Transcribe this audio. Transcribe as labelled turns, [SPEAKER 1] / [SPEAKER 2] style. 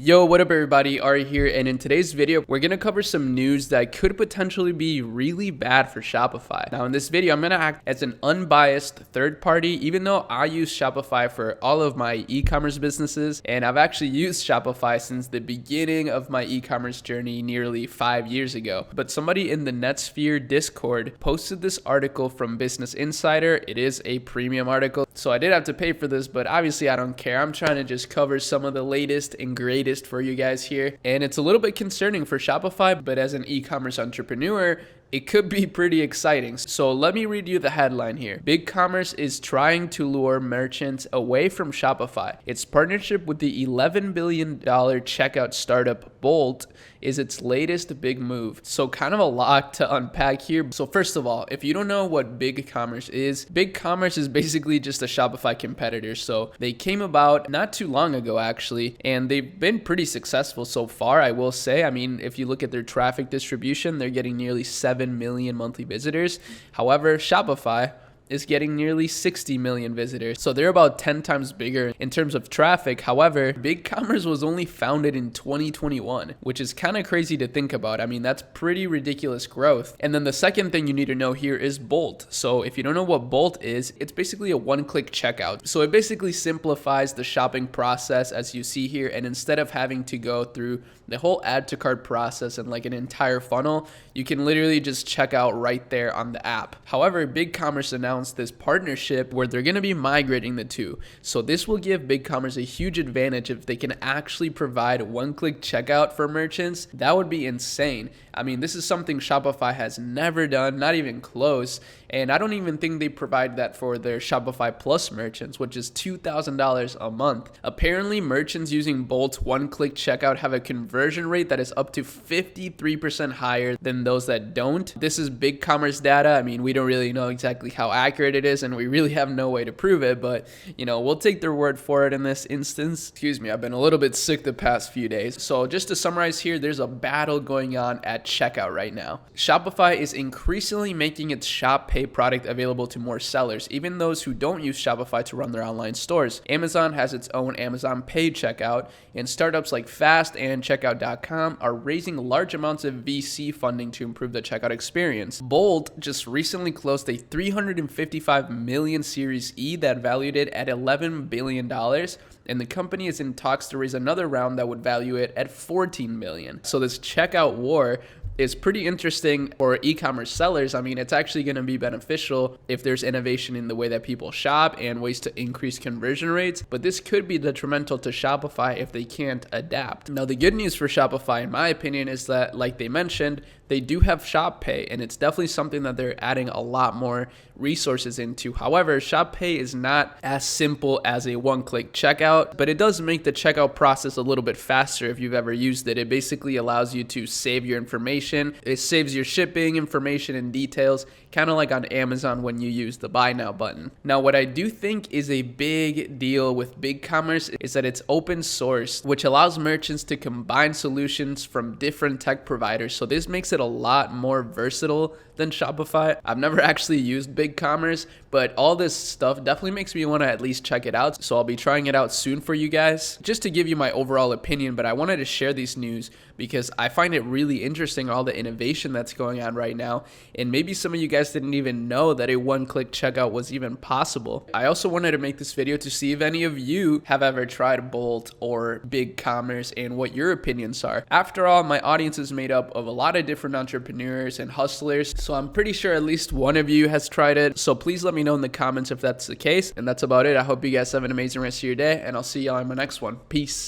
[SPEAKER 1] Yo, what up everybody, Arie here, and in today's video, we're going to cover some news that could potentially be really bad for Shopify. Now in this video, I'm going to act as an unbiased third party, even though I use Shopify for all of my e-commerce businesses, and I've actually used Shopify since the beginning of my e-commerce journey nearly 5 years ago. But somebody in the Netsphere Discord posted this article from Business Insider. It is a premium article, so I did have to pay for this, but obviously I don't care. I'm trying to just cover some of the latest and greatest for you guys here, and it's a little bit concerning for Shopify, but as an e-commerce entrepreneur, it could be pretty exciting. So let me read you the headline here. BigCommerce is trying to lure merchants away from Shopify. Its partnership with the $11 billion checkout startup Bolt is its latest big move. So kind of a lot to unpack here. So first of all, if you don't know what BigCommerce is basically just a Shopify competitor. So they came about not too long ago actually, and they've been pretty successful so far, I will say. I mean, if you look at their traffic distribution, they're getting nearly 7 million monthly visitors. However, Shopify is getting nearly 60 million visitors. So they're about 10 times bigger in terms of traffic. However, BigCommerce was only founded in 2021, which is kind of crazy to think about. I mean, that's pretty ridiculous growth. And then the second thing you need to know here is Bolt. So if you don't know what Bolt is, it's basically a one-click checkout. So it basically simplifies the shopping process as you see here. And instead of having to go through the whole add to cart process and like an entire funnel, you can literally just check out right there on the app. However, BigCommerce announced this partnership where they're going to be migrating the two. So this will give BigCommerce a huge advantage if they can actually provide one-click checkout for merchants. That would be insane. I mean, this is something Shopify has never done, not even close. And I don't even think they provide that for their Shopify Plus merchants, which is $2,000 a month. Apparently, merchants using Bolt's one-click checkout have a conversion rate that is up to 53% higher than those that don't. This is BigCommerce data. I mean, we don't really know exactly how accurate it is, and we really have no way to prove it, but we'll take their word for it in this instance. Excuse me, I've been a little bit sick the past few days. So just to summarize here, there's a battle going on at checkout right now. Shopify is increasingly making its Shop Pay product available to more sellers, even those who don't use Shopify to run their online stores. Amazon has its own Amazon Pay checkout, and startups like Fast and Checkout.com are raising large amounts of VC funding to improve the checkout experience. Bolt just recently closed a $355 million Series E that valued it at $11 billion, and the company is in talks to raise another round that would value it at $14 million. So this checkout war is pretty interesting for e-commerce sellers. I mean, it's actually going to be beneficial if there's innovation in the way that people shop and ways to increase conversion rates, but this could be detrimental to Shopify if they can't adapt. Now, the good news for Shopify, in my opinion, is that, like they mentioned, they do have Shop Pay, and it's definitely something that they're adding a lot more resources into. However, Shop Pay is not as simple as a one-click checkout, but it does make the checkout process a little bit faster if you've ever used it. It basically allows you to save your information. It saves your shipping information and details, kind of like on Amazon when you use the Buy Now button. Now, what I do think is a big deal with BigCommerce is that it's open source, which allows merchants to combine solutions from different tech providers. So this makes it a lot more versatile than Shopify. I've never actually used BigCommerce, but all this stuff definitely makes me want to at least check it out. So I'll be trying it out soon for you guys, just to give you my overall opinion. But I wanted to share these news because I find it really interesting, all the innovation that's going on right now. And maybe some of you guys didn't even know that a one-click checkout was even possible. I also wanted to make this video to see if any of you have ever tried Bolt or BigCommerce and what your opinions are. After all, my audience is made up of a lot of different entrepreneurs and hustlers, so I'm pretty sure at least one of you has tried it. So please let me know in the comments if that's the case. And that's about it. I hope you guys have an amazing rest of your day, and I'll see y'all in my next one. Peace.